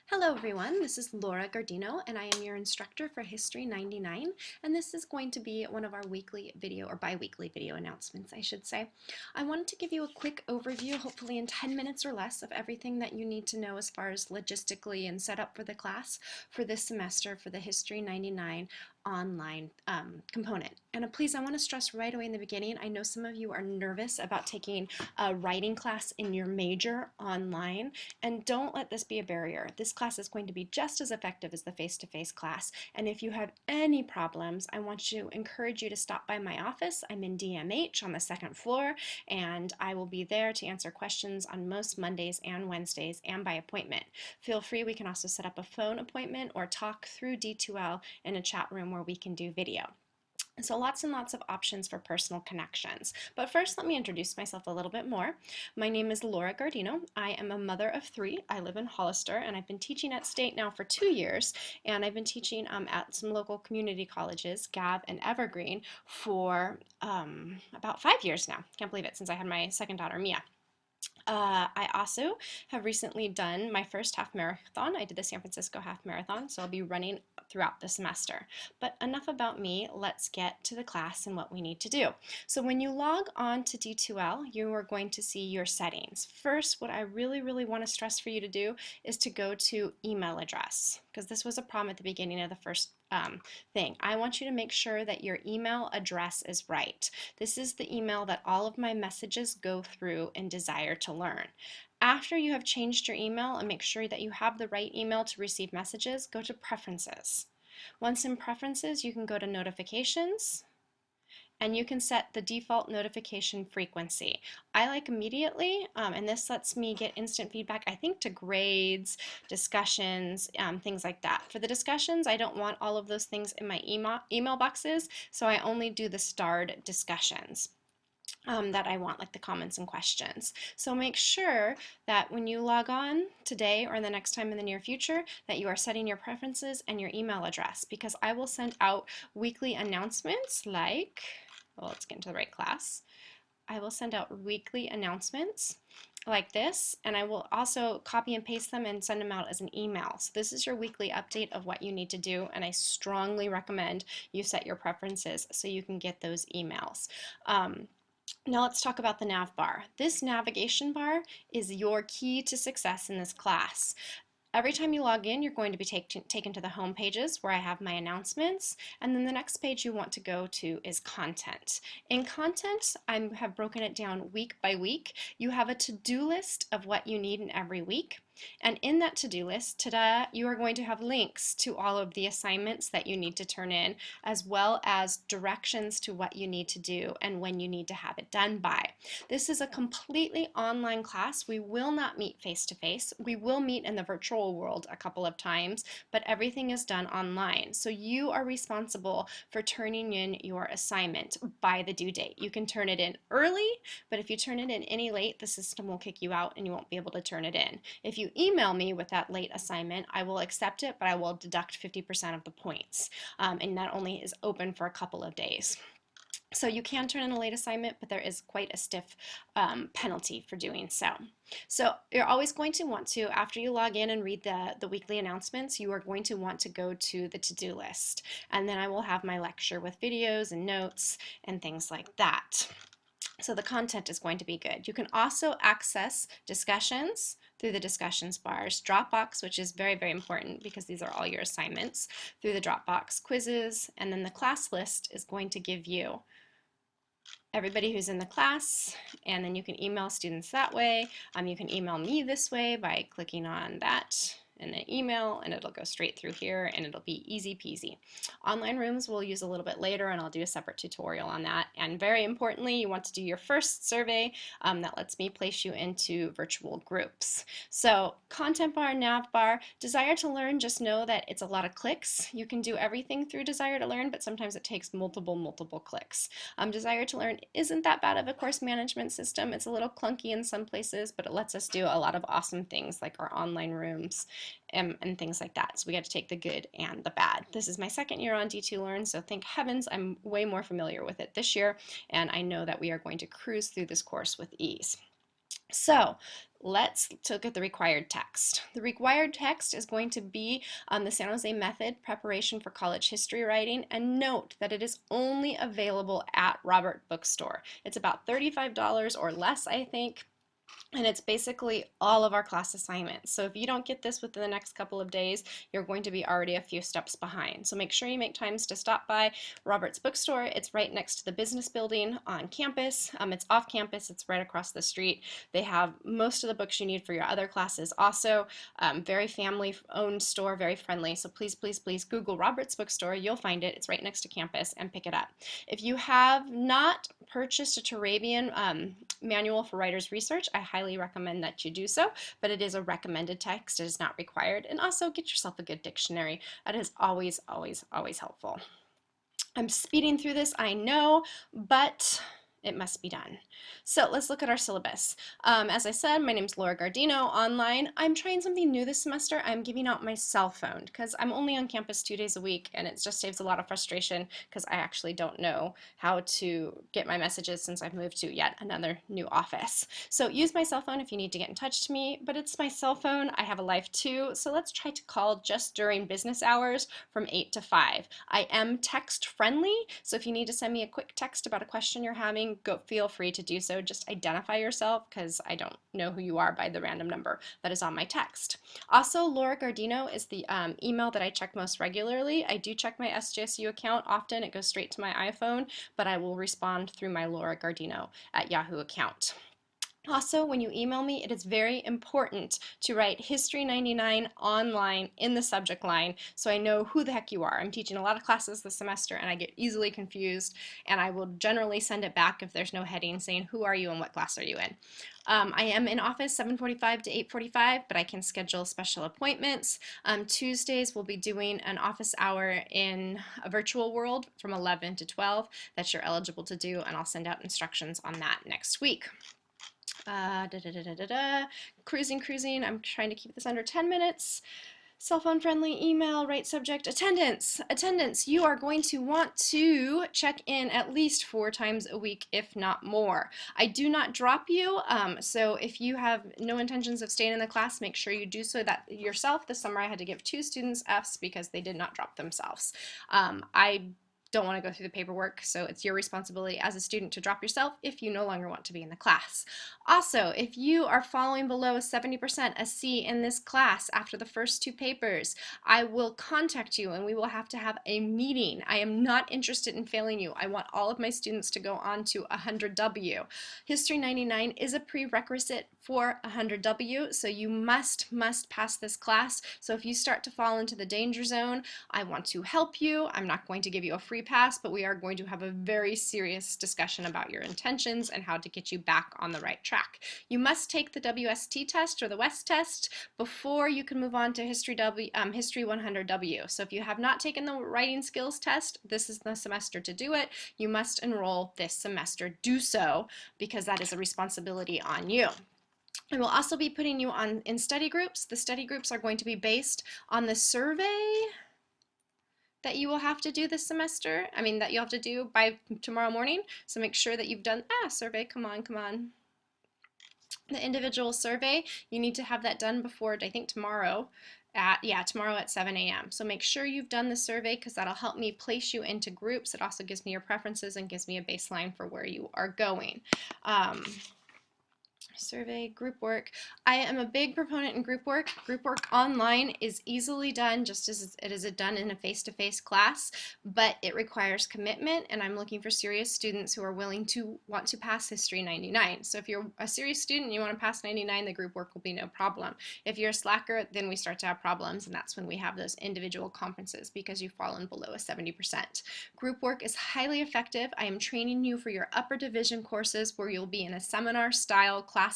Hello everyone, this is Laura Guardino and I am your instructor for History 99, and this is going to be one of our weekly video or bi-weekly video announcements, I should say. I wanted to give you a quick overview, hopefully in 10 minutes or less, of everything that you need to know as far as logistically and set up for the class for this semester for the History 99 online component. And please, I want to stress right away in the beginning, I know some of you are nervous about taking a writing class in your major online, and don't let this be a barrier. This class is going to be just as effective as the face-to-face class, and if you have any problems, I want to encourage you to stop by my office. I'm in DMH on the second floor, and I will be there to answer questions on most Mondays and Wednesdays and by appointment. Feel free, we can also set up a phone appointment or talk through D2L in a chat room where we can do video. So lots and lots of options for personal connections. But first, let me introduce myself a little bit more. My name is Laura Guardino. I am a mother of 3. I live in Hollister, and I've been teaching at State now for 2 years, and I've been teaching at some local community colleges, Gab and Evergreen, for about 5 years now. Can't believe it, since I had my second daughter, Mia. I also have recently done my first half marathon. I did the San Francisco half marathon, so I'll be running throughout the semester. But enough about me, let's get to the class and what we need to do. So when you log on to D2L, you are going to see your settings. First, what I really want to stress for you to do is to go to email address, because this was a problem at the beginning of the first thing. I want you to make sure that your email address is right. This is the email that all of my messages go through in Desire to Learn. After you have changed your email and make sure that you have the right email to receive messages, go to Preferences. Once in Preferences, you can go to Notifications, and you can set the default notification frequency. I like immediately, and this lets me get instant feedback, I think, to grades, discussions, things like that. For the discussions, I don't want all of those things in my email boxes, so I only do the starred discussions. That I want, like the comments and questions. So make sure that when you log on today or the next time in the near future that you are setting your preferences and your email address, because I will send out weekly announcements like, well, let's get into the right class. I will send out weekly announcements like this, and I will also copy and paste them and send them out as an email. So this is your weekly update of what you need to do, and I strongly recommend you set your preferences so you can get those emails. Now let's talk about the nav bar. This navigation bar is your key to success in this class. Every time you log in, you're going to be taken to the home pages where I have my announcements, and then the next page you want to go to is content. In content, I have broken it down week by week. You have a to-do list of what you need in every week. And in that to-do list, today you are going to have links to all of the assignments that you need to turn in, as well as directions to what you need to do and when you need to have it done by. This is a completely online class. We will not meet face-to-face. We will meet in the virtual world a couple of times, but everything is done online. So you are responsible for turning in your assignment by the due date. You can turn it in early, but if you turn it in any late, the system will kick you out and you won't be able to turn it in. If you email me with that late assignment, I will accept it, but I will deduct 50% of the points. And that only is open for a couple of days. So you can turn in a late assignment, but there is quite a stiff penalty for doing so. So you're always going to want to, after you log in and read the weekly announcements, you are going to want to go to the to-do list. And then I will have my lecture with videos and notes and things like that. So the content is going to be good. You can also access discussions through the discussions bars, Dropbox, which is very important because these are all your assignments, through the Dropbox, quizzes, and then the class list is going to give you everybody who's in the class, and then you can email students that way. You can email me this way by clicking on that and then email, and it'll go straight through here and it'll be easy peasy. Online rooms we'll use a little bit later, and I'll do a separate tutorial on that. And very importantly, you want to do your first survey that lets me place you into virtual groups. So content bar, nav bar, Desire to Learn, just know that it's a lot of clicks. You can do everything through Desire to Learn, but sometimes it takes multiple clicks. Desire to Learn isn't that bad of a course management system. It's a little clunky in some places, but it lets us do a lot of awesome things like our online rooms and things like that. So we got to take the good and the bad. This is my second year on D2 Learn, so thank heavens I'm way more familiar with it this year, and I know that we are going to cruise through this course with ease. So Let's look at the required text. The required text is going to be the San Jose Method Preparation for College History Writing, and note that it is only available at Robert Bookstore. It's about $35 or less, I think. And it's basically all of our class assignments. So if you don't get this within the next couple of days, you're going to be already a few steps behind. So make sure you make times to stop by Robert's Bookstore. It's right next to the business building on campus. It's off campus. It's right across the street. They have most of the books you need for your other classes. Also, very family-owned store, very friendly. So please, please, please Google Robert's Bookstore. You'll find it. It's right next to campus, and pick it up. If you have not purchased a Turabian manual for writer's research, I highly recommend that you do so, but it is a recommended text. It is not required. And also get yourself a good dictionary. That is always, always, always helpful. I'm speeding through this, I know, but it must be done. So let's look at our syllabus. As I said, my name is Laura Guardino, online. I'm trying something new this semester. I'm giving out my cell phone because I'm only on campus 2 days a week, and it just saves a lot of frustration because I actually don't know how to get my messages since I've moved to yet another new office. So use my cell phone if you need to get in touch to me, but it's my cell phone. I have a life too, so let's try to call just during business hours from 8 to 5. I am text friendly, so if you need to send me a quick text about a question you're having, feel free to do so. Just identify yourself because I don't know who you are by the random number that is on my text. Also, Laura Guardino is the email that I check most regularly. I do check my SJSU account often. It goes straight to my iPhone, but I will respond through my Laura Guardino at Yahoo account. Also, when you email me, it is very important to write History 99 online in the subject line so I know who the heck you are. I'm teaching a lot of classes this semester and I get easily confused, and I will generally send it back if there's no heading saying who are you and what class are you in. I am in office 7:45 to 8:45, but I can schedule special appointments. Tuesdays we'll be doing an office hour in a virtual world from 11 to 12 that you're eligible to do, and I'll send out instructions on that next week. Cruising. I'm trying to keep this under 10 minutes. Cell phone friendly, email, right subject, attendance. Attendance, you are going to want to check in at least 4 times a week, if not more. I do not drop you, so if you have no intentions of staying in the class, make sure you do so that yourself. This summer I had to give 2 students Fs because they did not drop themselves. I don't want to go through the paperwork, so it's your responsibility as a student to drop yourself if you no longer want to be in the class. Also, if you are falling below a 70%, a C in this class after the first 2 papers, I will contact you and we will have to have a meeting. I am not interested in failing you. I want all of my students to go on to 100W. History 99 is a prerequisite for 100W, so you must pass this class. So if you start to fall into the danger zone, I want to help you. I'm not going to give you a free pass, but we are going to have a very serious discussion about your intentions and how to get you back on the right track. You must take the WST test or the West test before you can move on to History 100W. So if you have not taken the writing skills test, this is the semester to do it. You must enroll this semester. Do so because that is a responsibility on you. I will also be putting you in study groups. The study groups are going to be based on the survey that you will have to do this semester. That you'll have to do by tomorrow morning. So make sure that you've done, survey, come on. The individual survey, you need to have that done before, I think tomorrow at 7 a.m. So make sure you've done the survey because that'll help me place you into groups. It also gives me your preferences and gives me a baseline for where you are going. Survey, group work. I am a big proponent in group work. Group work online is easily done just as it is done in a face-to-face class, but it requires commitment, and I'm looking for serious students who are willing to want to pass History 99. So if you're a serious student and you want to pass 99, the group work will be no problem. If you're a slacker, then we start to have problems, and that's when we have those individual conferences because you've fallen below a 70%. Group work is highly effective. I am training you for your upper division courses where you'll be in a seminar-style classes,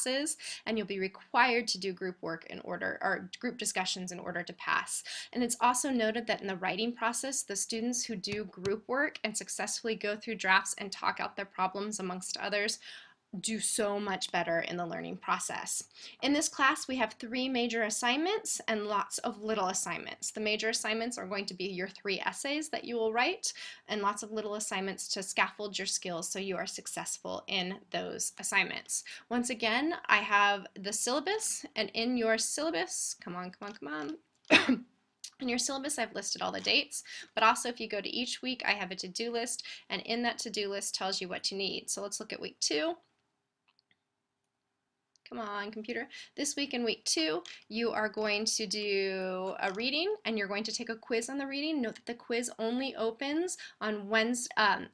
and you'll be required to do group work or group discussions in order to pass. And it's also noted that in the writing process, the students who do group work and successfully go through drafts and talk out their problems amongst others do so much better in the learning process. In this class, we have 3 major assignments and lots of little assignments. The major assignments are going to be your 3 essays that you will write, and lots of little assignments to scaffold your skills so you are successful in those assignments. Once again, I have the syllabus, and in your syllabus, come on. In your syllabus, I've listed all the dates, but also if you go to each week, I have a to-do list, and in that to-do list tells you what you need. So let's look at week 2. Come on, computer. This week in week 2, you are going to do a reading, and you're going to take a quiz on the reading. Note that the quiz only opens on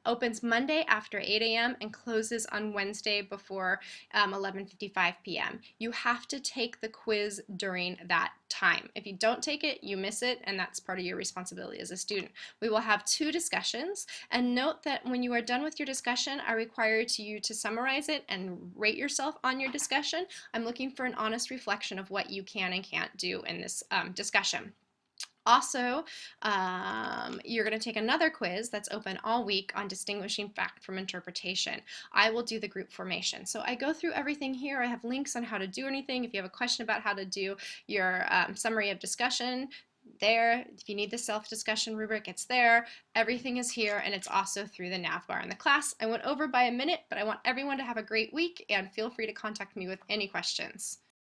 opens Monday after 8 a.m. and closes on Wednesday before 11:55 p.m. You have to take the quiz during that time. If you don't take it, you miss it, and that's part of your responsibility as a student. We will have 2 discussions, and note that when you are done with your discussion, I require you to summarize it and rate yourself on your discussion. I'm looking for an honest reflection of what you can and can't do in this discussion. Also, you're going to take another quiz that's open all week on distinguishing fact from interpretation. I will do the group formation. So I go through everything here. I have links on how to do anything. If you have a question about how to do your summary of discussion, there. If you need the self-discussion rubric, it's there. Everything is here, and it's also through the nav bar in the class. I went over by a minute, but I want everyone to have a great week, and feel free to contact me with any questions.